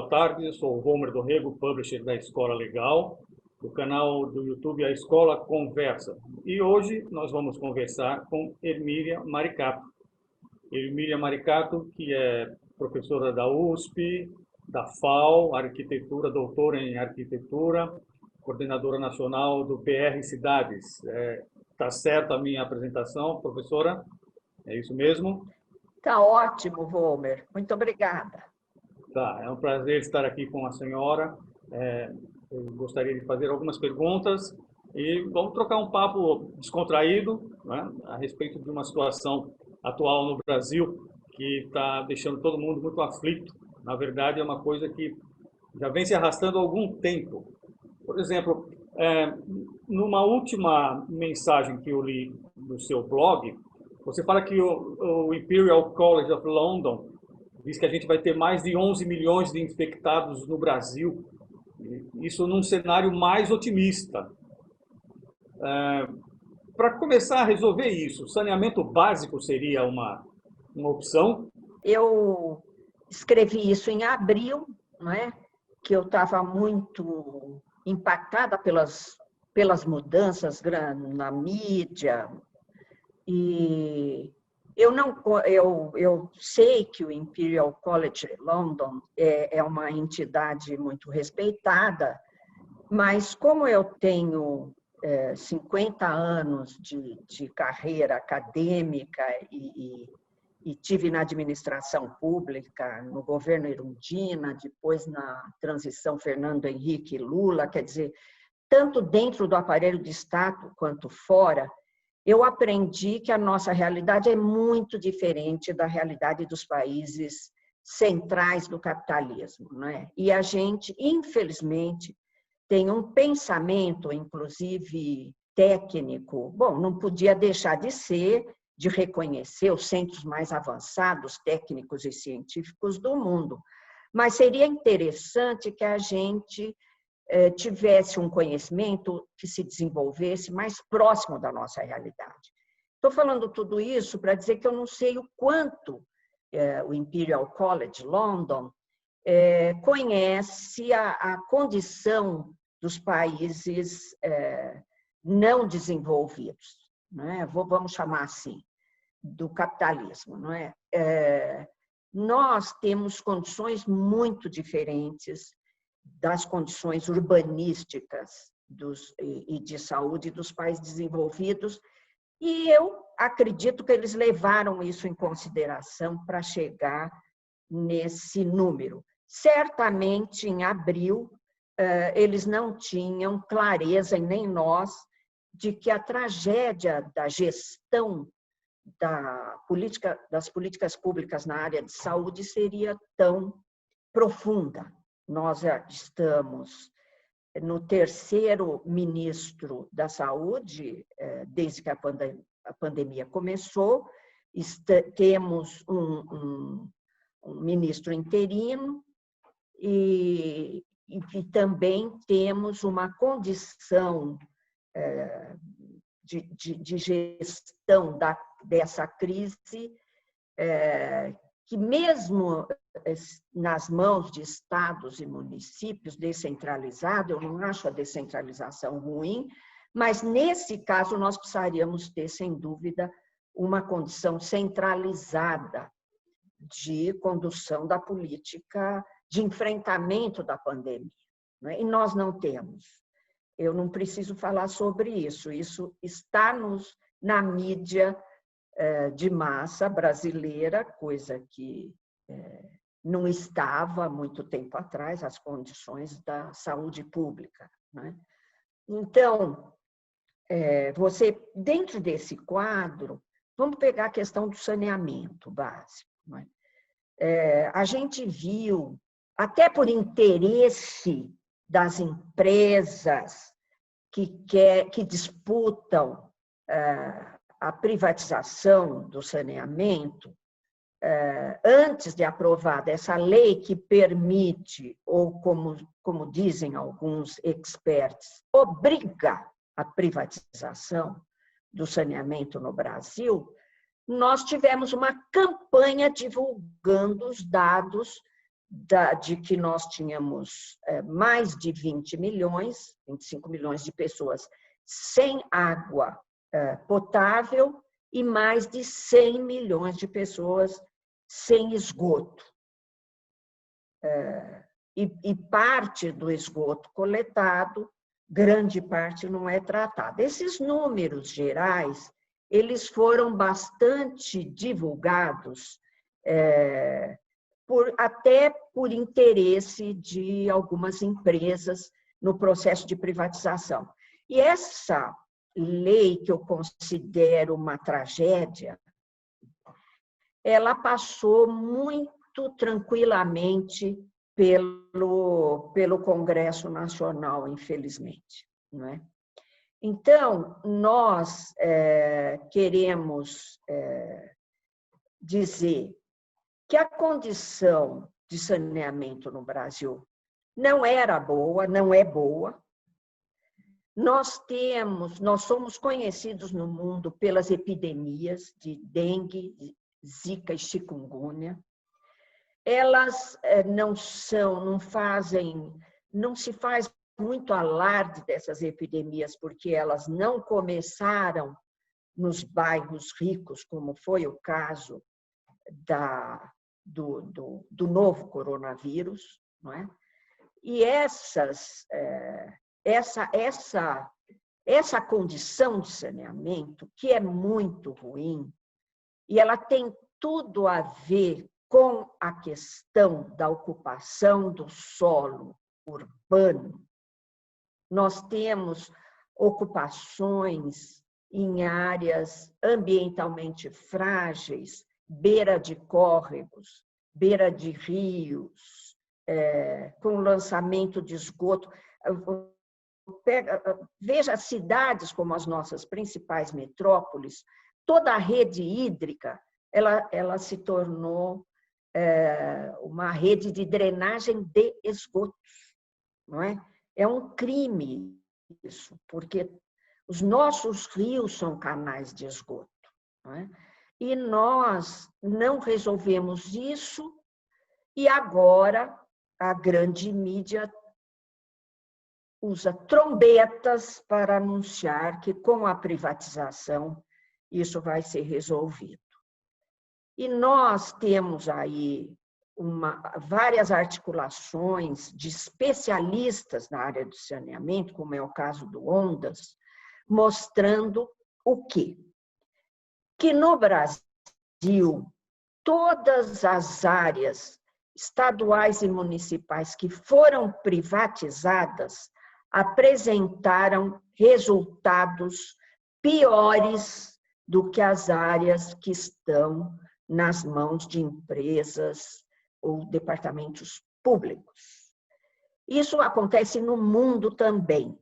boa tarde. Eu sou o Homer Dorrego, publisher da Escola Legal, do canal do YouTube A Escola Conversa. E hoje nós vamos conversar com Hermília Maricato. Hermília Maricato, que é professora da USP, da FAO, arquitetura, doutora em arquitetura, coordenadora nacional do PR Cidades. Tá certa a minha apresentação, professora? É isso mesmo? Tá ótimo, Homer. Muito obrigada. Tá, é um prazer estar aqui com a senhora. Eu gostaria de fazer algumas perguntas e vamos trocar um papo descontraído, né, a respeito de uma situação atual no Brasil que está deixando todo mundo muito aflito. Na verdade, é uma coisa que já vem se arrastando há algum tempo. Por exemplo, numa última mensagem que eu li no seu blog, você fala que o Imperial College of London diz que a gente vai ter mais de 11 milhões de infectados no Brasil. Isso num cenário mais otimista. Para começar a resolver isso, saneamento básico seria uma opção? Eu escrevi isso em abril, não é? Que eu estava muito impactada pelas mudanças na mídia. E eu sei que o Imperial College London é uma entidade muito respeitada, mas como eu tenho 50 anos de carreira acadêmica e tive na administração pública, no governo Erundina, depois na transição Fernando Henrique e Lula, quer dizer, tanto dentro do aparelho de Estado quanto fora, eu aprendi que a nossa realidade é muito diferente da realidade dos países centrais do capitalismo, não é? E a gente, infelizmente, tem um pensamento, inclusive técnico, bom, não podia deixar de ser, de reconhecer os centros mais avançados, técnicos e científicos do mundo, mas seria interessante que a gente tivesse um conhecimento que se desenvolvesse mais próximo da nossa realidade. Estou falando tudo isso para dizer que eu não sei o quanto o Imperial College London conhece a condição dos países não desenvolvidos, não é? Vamos chamar assim, do capitalismo, não é? Nós temos condições muito diferentes das condições urbanísticas e de saúde dos países desenvolvidos, e eu acredito que eles levaram isso em consideração para chegar nesse número. Certamente, em abril, eles não tinham clareza, e nem nós, de que a tragédia da gestão das políticas públicas na área de saúde seria tão profunda. Nós já estamos no terceiro ministro da Saúde, desde que a pandemia começou, temos um ministro interino e também temos uma condição de gestão dessa crise que mesmo nas mãos de estados e municípios descentralizados, eu não acho a descentralização ruim, mas nesse caso nós precisaríamos ter, sem dúvida, uma condição centralizada de condução da política de enfrentamento da pandemia, né? E nós não temos. Eu não preciso falar sobre isso, isso está na mídia de massa brasileira, coisa que não estava há muito tempo atrás, as condições da saúde pública, né? Então, dentro desse quadro, vamos pegar a questão do saneamento básico, né? A gente viu, até por interesse das empresas que disputam a privatização do saneamento, antes de aprovada essa lei que permite, ou como dizem alguns experts, obriga a privatização do saneamento no Brasil, nós tivemos uma campanha divulgando os dados de que nós tínhamos mais de 20 milhões, 25 milhões de pessoas sem água potável e mais de 100 milhões de pessoas sem esgoto. E parte do esgoto coletado, grande parte não é tratada. Esses números gerais, eles foram bastante divulgados, até por interesse de algumas empresas no processo de privatização. E essa lei, que eu considero uma tragédia, ela passou muito tranquilamente pelo Congresso Nacional, infelizmente, não é? Então, nós queremos dizer que a condição de saneamento no Brasil não era boa, não é boa. Nós somos conhecidos no mundo pelas epidemias de dengue, zika e chikungunya. Elas não se faz muito alarde dessas epidemias, porque elas não começaram nos bairros ricos, como foi o caso do novo coronavírus, não é? E essa condição de saneamento, que é muito ruim, e ela tem tudo a ver com a questão da ocupação do solo urbano. Nós temos ocupações em áreas ambientalmente frágeis, beira de córregos, beira de rios, com lançamento de esgoto. Veja cidades como as nossas principais metrópoles, toda a rede hídrica, ela se tornou uma rede de drenagem de esgotos, não é? É um crime isso, porque os nossos rios são canais de esgoto, não é? E nós não resolvemos isso, e agora a grande mídia usa trombetas para anunciar que com a privatização isso vai ser resolvido. E nós temos aí várias articulações de especialistas na área do saneamento, como é o caso do Ondas, mostrando o quê? Que no Brasil, todas as áreas estaduais e municipais que foram privatizadas apresentaram resultados piores do que as áreas que estão nas mãos de empresas ou departamentos públicos. Isso acontece no mundo também.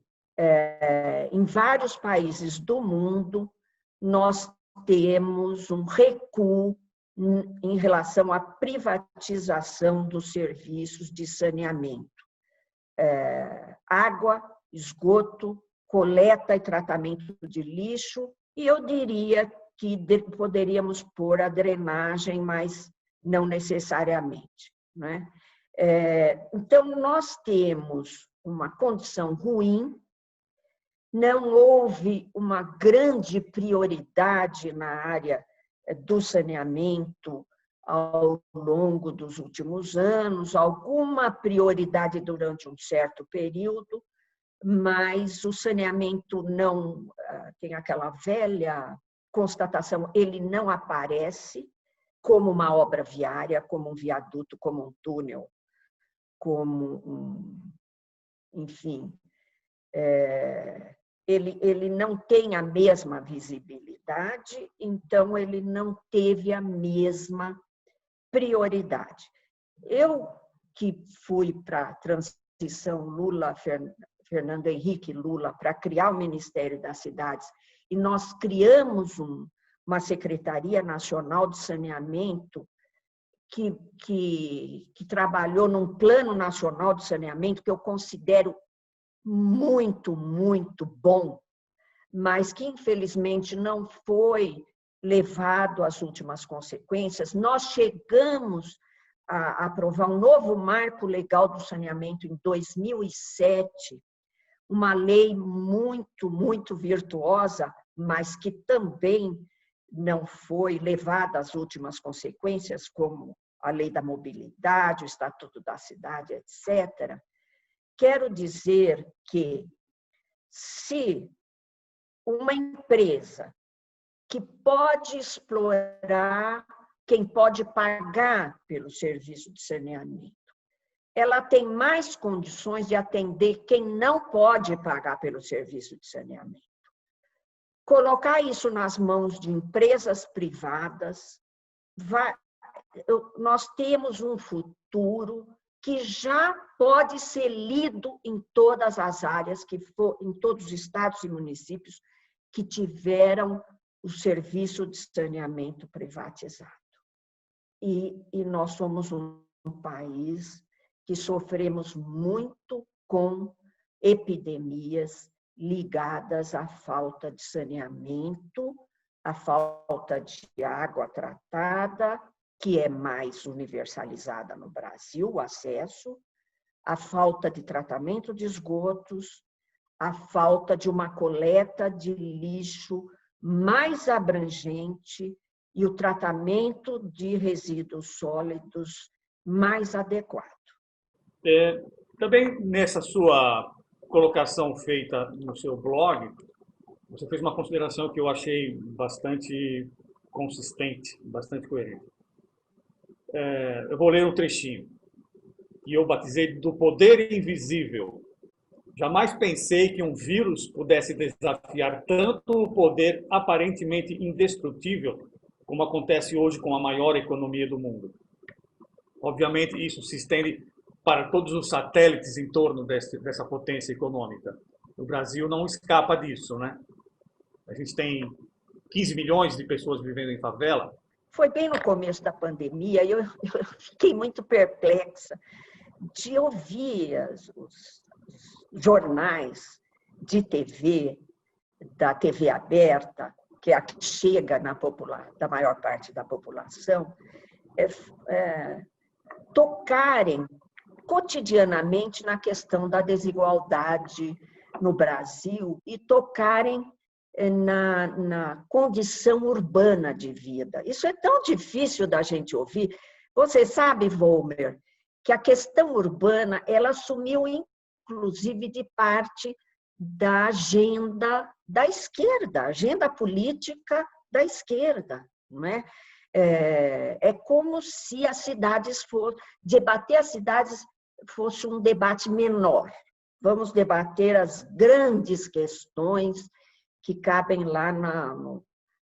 Em vários países do mundo, nós temos um recuo em relação à privatização dos serviços de saneamento. Água, esgoto, coleta e tratamento de lixo, e eu diria que poderíamos pôr a drenagem, mas não necessariamente, né? Então, nós temos uma condição ruim, não houve uma grande prioridade na área do saneamento ao longo dos últimos anos, alguma prioridade durante um certo período, mas o saneamento não tem aquela velha constatação, ele não aparece como uma obra viária, como um viaduto, como um túnel, enfim, ele não tem a mesma visibilidade, então ele não teve a mesma prioridade. Eu que fui para a transição Fernando Henrique Lula para criar o Ministério das Cidades, e nós criamos uma Secretaria Nacional de Saneamento que trabalhou num Plano Nacional de Saneamento que eu considero muito, muito bom, mas que infelizmente não foi levado às últimas consequências. Nós chegamos a aprovar um novo marco legal do saneamento em 2007, uma lei muito, muito virtuosa, mas que também não foi levada às últimas consequências, como a lei da mobilidade, o Estatuto da Cidade, etc. Quero dizer que, se uma empresa que pode explorar quem pode pagar pelo serviço de saneamento, ela tem mais condições de atender quem não pode pagar pelo serviço de saneamento. Colocar isso nas mãos de empresas privadas, nós temos um futuro que já pode ser lido em todas as áreas, em todos os estados e municípios que tiveram o serviço de saneamento privatizado. E nós somos um país que sofremos muito com epidemias ligadas à falta de saneamento, à falta de água tratada, que é mais universalizada no Brasil, o acesso, a falta de tratamento de esgotos, a falta de uma coleta de lixo mais abrangente e o tratamento de resíduos sólidos mais adequado. Também nessa sua colocação feita no seu blog, você fez uma consideração que eu achei bastante consistente, bastante coerente. Eu vou ler um trechinho, que eu batizei do poder invisível. Jamais pensei que um vírus pudesse desafiar tanto o poder aparentemente indestrutível como acontece hoje com a maior economia do mundo. Obviamente, isso se estende para todos os satélites em torno dessa potência econômica. O Brasil não escapa disso, né? A gente tem 15 milhões de pessoas vivendo em favela. Foi bem no começo da pandemia e eu fiquei muito perplexa de ouvir os jornais de TV, da TV aberta, que é a que chega da maior parte da população, tocarem cotidianamente na questão da desigualdade no Brasil e tocarem na condição urbana de vida. Isso é tão difícil da gente ouvir. Você sabe, Volmer, que a questão urbana ela assumiu, inclusive, de parte da agenda da esquerda, agenda política da esquerda, não é? É como se as cidades debater as cidades fosse um debate menor. Vamos debater as grandes questões que cabem lá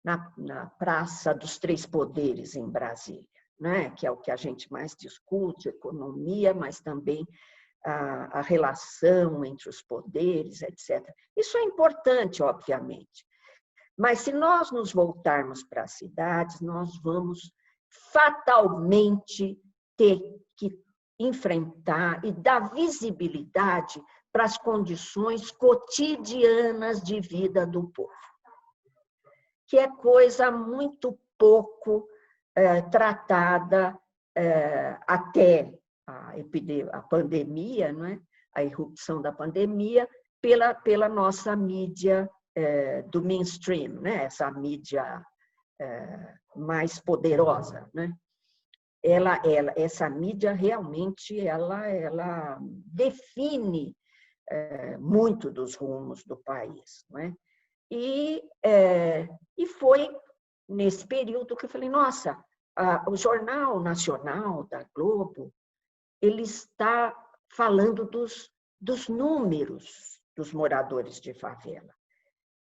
na Praça dos Três Poderes, em Brasília, né? Que é o que a gente mais discute, economia, mas também a relação entre os poderes, etc. Isso é importante, obviamente. Mas se nós nos voltarmos para as cidades, nós vamos fatalmente ter que enfrentar e dar visibilidade para as condições cotidianas de vida do povo, que é coisa muito pouco tratada até a pandemia, não é? A irrupção da pandemia, pela nossa mídia do mainstream, né? Essa mídia mais poderosa, né? Essa mídia realmente ela define muito dos rumos do país, não é? E foi nesse período que eu falei, nossa, o Jornal Nacional da Globo, ele está falando dos números dos moradores de favela,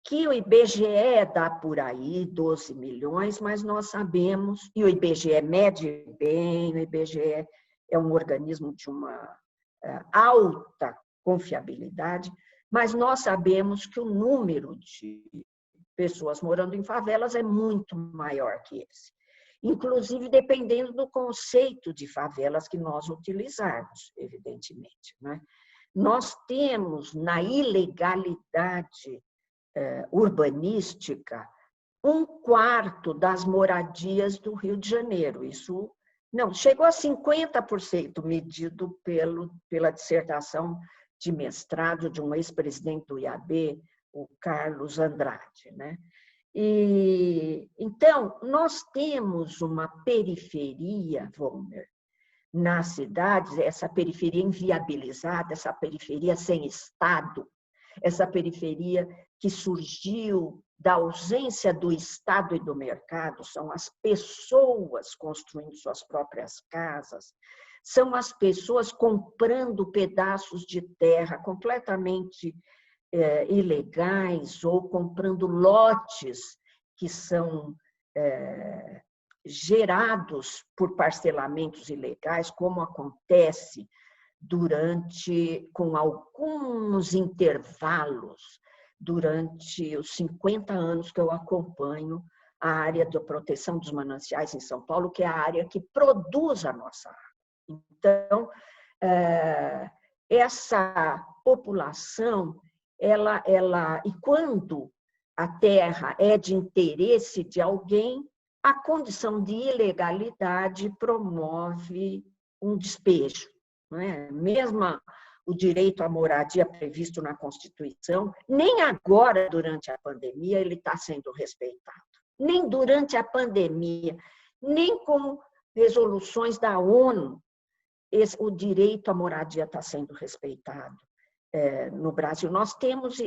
que o IBGE dá por aí 12 milhões, mas nós sabemos, e o IBGE mede bem, o IBGE é um organismo de uma alta confiabilidade, mas nós sabemos que o número de pessoas morando em favelas é muito maior que esse. Inclusive, dependendo do conceito de favelas que nós utilizarmos, evidentemente, né? Nós temos, na ilegalidade urbanística, 1/4 das moradias do Rio de Janeiro. Isso Não, chegou a 50% medido pela dissertação de mestrado de um ex-presidente do IAB, o Carlos Andrade, né? E, então, nós temos uma periferia, Volmer, nas cidades, essa periferia inviabilizada, essa periferia sem Estado, essa periferia que surgiu da ausência do Estado e do mercado, são as pessoas construindo suas próprias casas, são as pessoas comprando pedaços de terra completamente ilegais ou comprando lotes que são gerados por parcelamentos ilegais, como acontece com alguns intervalos, durante os 50 anos que eu acompanho a área de proteção dos mananciais em São Paulo, que é a área que produz a nossa água. Então, essa população, e quando a terra é de interesse de alguém, a condição de ilegalidade promove um despejo. Não é? Mesmo o direito à moradia previsto na Constituição, nem agora, durante a pandemia, ele está sendo respeitado. Nem durante a pandemia, nem com resoluções da ONU, o direito à moradia está sendo respeitado no Brasil. Nós temos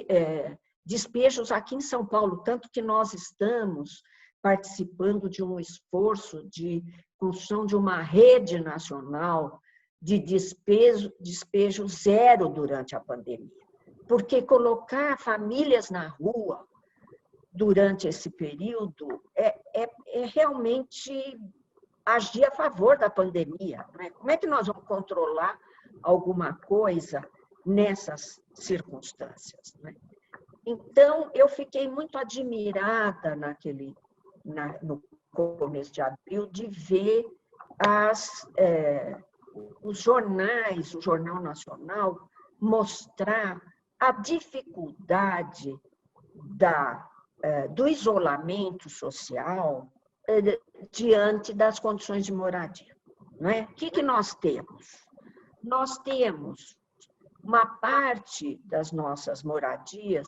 despejos aqui em São Paulo, tanto que nós estamos participando de um esforço de construção de uma rede nacional de despejo zero durante a pandemia. Porque colocar famílias na rua durante esse período é realmente agir a favor da pandemia. Né? Como é que nós vamos controlar alguma coisa nessas circunstâncias? Né? Então, eu fiquei muito admirada no começo de abril de ver os jornais, o Jornal Nacional, mostrar a dificuldade do isolamento social diante das condições de moradia. Não é? O que nós temos? Nós temos uma parte das nossas moradias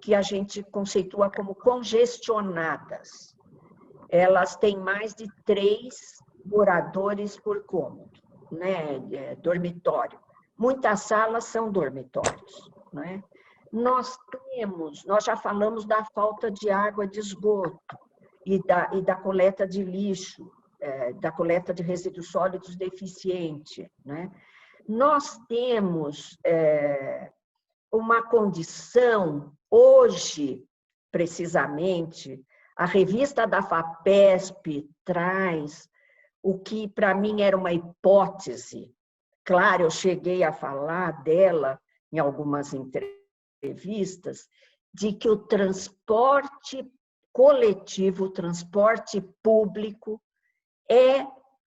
que a gente conceitua como congestionadas. Elas têm mais de 3 moradores por cômodo, né? Dormitório. Muitas salas são dormitórios, né? Nós já falamos da falta de água de esgoto e da coleta de lixo, da coleta de resíduos sólidos deficiente, né? Nós temos uma condição, hoje, precisamente, a revista da FAPESP traz o que, para mim, era uma hipótese. Claro, eu cheguei a falar dela em algumas entrevistas, de que o transporte coletivo, o transporte público, é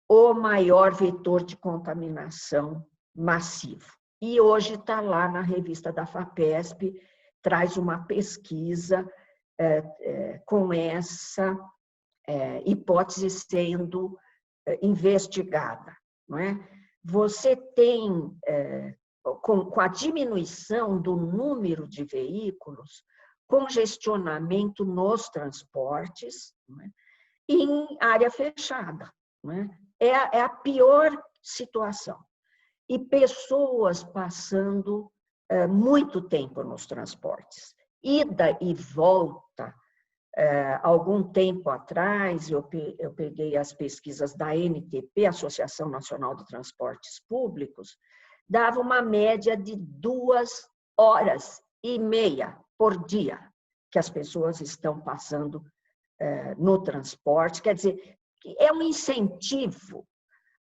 o maior vetor de contaminação massivo. E hoje está lá na revista da FAPESP, traz uma pesquisa com essa hipótese sendo investigada. Não é? Você tem, com a diminuição do número de veículos, congestionamento nos transportes, não é? Em área fechada. Não é? É a pior situação. E pessoas passando muito tempo nos transportes. Ida e volta. Algum tempo atrás, eu peguei as pesquisas da ANTP, Associação Nacional de Transportes Públicos, dava uma média de 2h30 por dia que as pessoas estão passando no transporte. Quer dizer, é um incentivo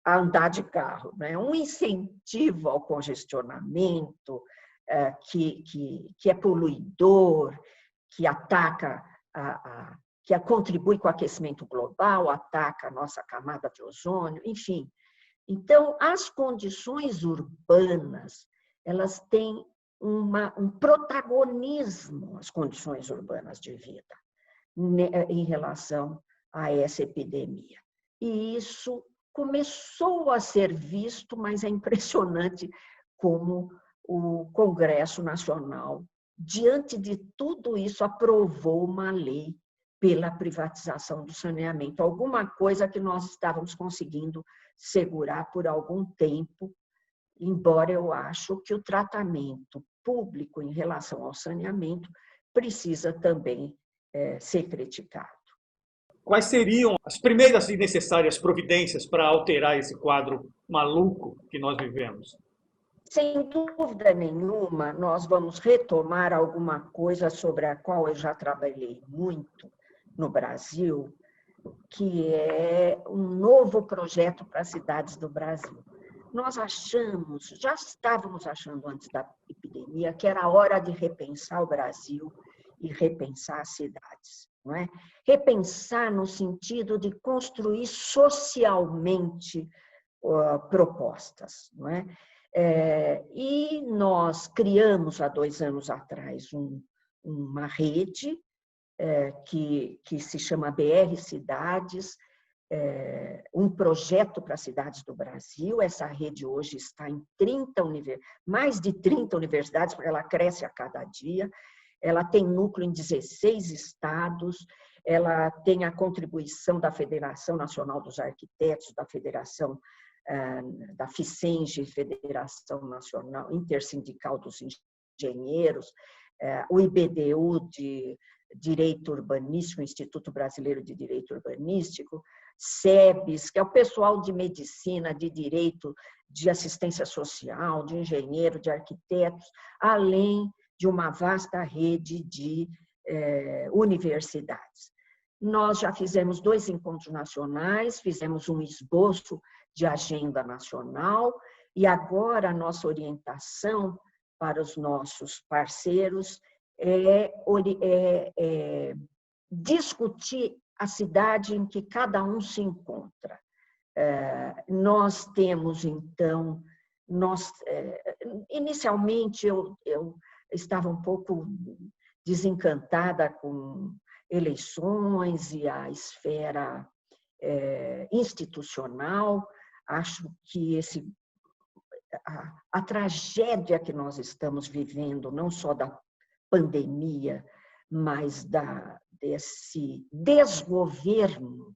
a andar de carro, né? Um incentivo ao congestionamento, que é poluidor, que ataca, que contribui com o aquecimento global, ataca a nossa camada de ozônio, enfim. Então, as condições urbanas, elas têm um protagonismo, as condições urbanas de vida, em relação a essa epidemia. E isso começou a ser visto, mas é impressionante como o Congresso Nacional, diante de tudo isso, aprovou uma lei pela privatização do saneamento. Alguma coisa que nós estávamos conseguindo segurar por algum tempo, embora eu acho que o tratamento público em relação ao saneamento precisa também ser criticado. Quais seriam as primeiras e necessárias providências para alterar esse quadro maluco que nós vivemos? Sem dúvida nenhuma, nós vamos retomar alguma coisa sobre a qual eu já trabalhei muito no Brasil, que é um novo projeto para as cidades do Brasil. Nós achamos, já estávamos achando antes da epidemia, que era hora de repensar o Brasil e repensar as cidades, não é? Repensar no sentido de construir socialmente propostas, não é? E nós criamos, há 2 anos atrás, uma rede que se chama BR Cidades, um projeto para as cidades do Brasil. Essa rede hoje está em mais de 30 universidades, porque ela cresce a cada dia. Ela tem núcleo em 16 estados, ela tem a contribuição da Federação Nacional dos Arquitetos, da Federação da FICENGE, Federação Nacional Intersindical dos Engenheiros, o IBDU de Direito Urbanístico, Instituto Brasileiro de Direito Urbanístico, SEBS, que é o pessoal de medicina, de direito, de assistência social, de engenheiro, de arquitetos, além de uma vasta rede de universidades. Nós já fizemos 2 encontros nacionais, fizemos um esboço de agenda nacional e agora a nossa orientação para os nossos parceiros é discutir a cidade em que cada um se encontra. Nós temos, então, inicialmente eu estava um pouco desencantada com eleições e a esfera institucional. Acho que a tragédia que nós estamos vivendo, não só da pandemia, mas desse desgoverno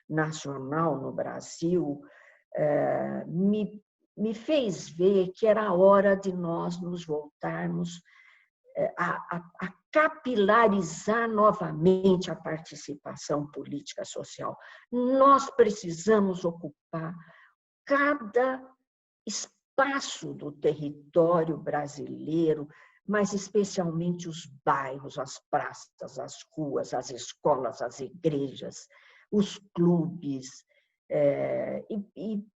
nacional no Brasil, me fez ver que era hora de nós nos voltarmos a capilarizar novamente a participação política social. Nós precisamos ocupar cada espaço do território brasileiro, mas especialmente os bairros, as praças, as ruas, as escolas, as igrejas, os clubes,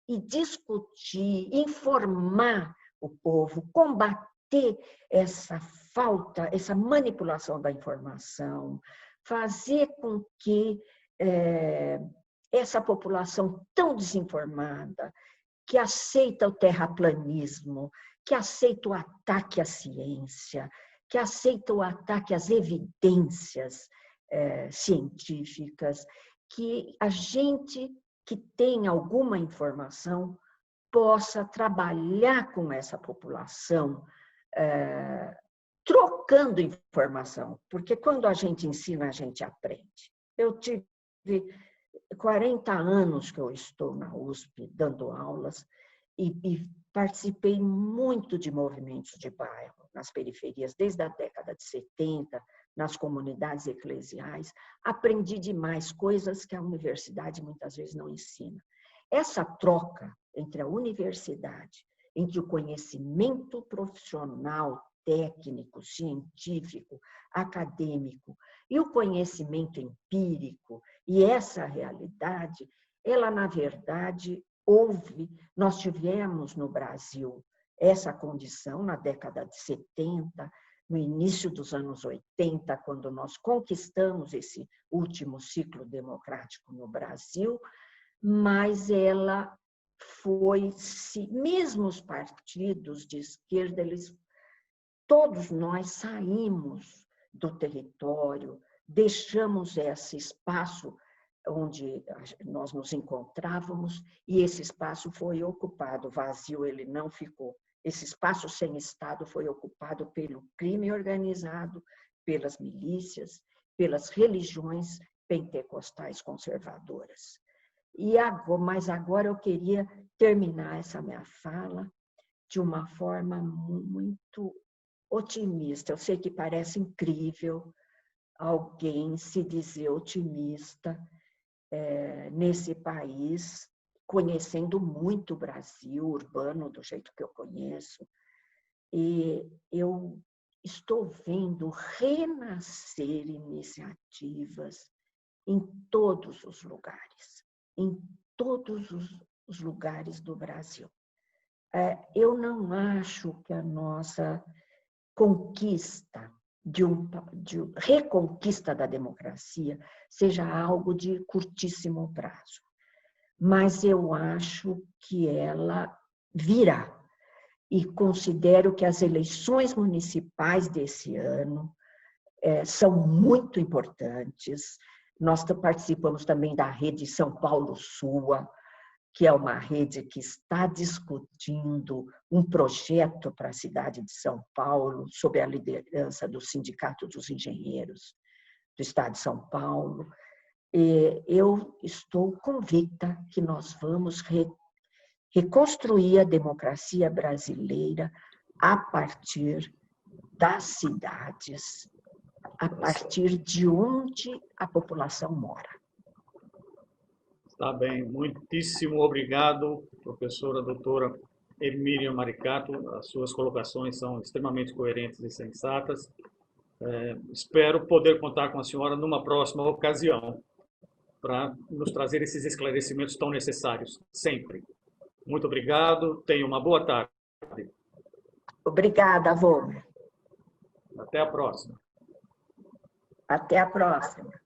e discutir, informar o povo, combater essa falta, essa manipulação da informação, fazer com que essa população tão desinformada, que aceita o terraplanismo, que aceita o ataque à ciência, que aceita o ataque às evidências científicas, que a gente que tem alguma informação possa trabalhar com essa população, trocando informação, porque quando a gente ensina, a gente aprende. Eu tive 40 anos que eu estou na USP dando aulas e participei muito de movimentos de bairro nas periferias, desde a década de 70, nas comunidades eclesiais. Aprendi demais coisas que a universidade muitas vezes não ensina. Essa troca entre a universidade, entre o conhecimento profissional, técnico, científico, acadêmico e o conhecimento empírico e essa realidade, ela, na verdade, nós tivemos no Brasil essa condição na década de 70, no início dos anos 80, quando nós conquistamos esse último ciclo democrático no Brasil, mas ela mesmo os partidos de esquerda, todos nós saímos do território, deixamos esse espaço onde nós nos encontrávamos, e esse espaço foi ocupado, vazio ele não ficou. Esse espaço sem Estado foi ocupado pelo crime organizado, pelas milícias, pelas religiões pentecostais conservadoras. Mas agora eu queria terminar essa minha fala de uma forma muito otimista. Eu sei que parece incrível alguém se dizer otimista nesse país, conhecendo muito o Brasil urbano, do jeito que eu conheço, e eu estou vendo renascer iniciativas em todos os lugares do Brasil. Eu não acho que a nossa conquista reconquista da democracia seja algo de curtíssimo prazo, mas eu acho que ela virá. E considero que as eleições municipais desse ano são muito importantes. Nós participamos também da rede São Paulo Sua, que é uma rede que está discutindo um projeto para a cidade de São Paulo, sob a liderança do Sindicato dos Engenheiros do Estado de São Paulo. E eu estou convicta que nós vamos reconstruir a democracia brasileira a partir das cidades, a partir de onde a população mora. Tá bem, muitíssimo obrigado, professora doutora Hermínia Maricato. As suas colocações são extremamente coerentes e sensatas. Espero poder contar com a senhora numa próxima ocasião para nos trazer esses esclarecimentos tão necessários, sempre. Muito obrigado, tenha uma boa tarde. Obrigada, Vô. Até a próxima. Até a próxima.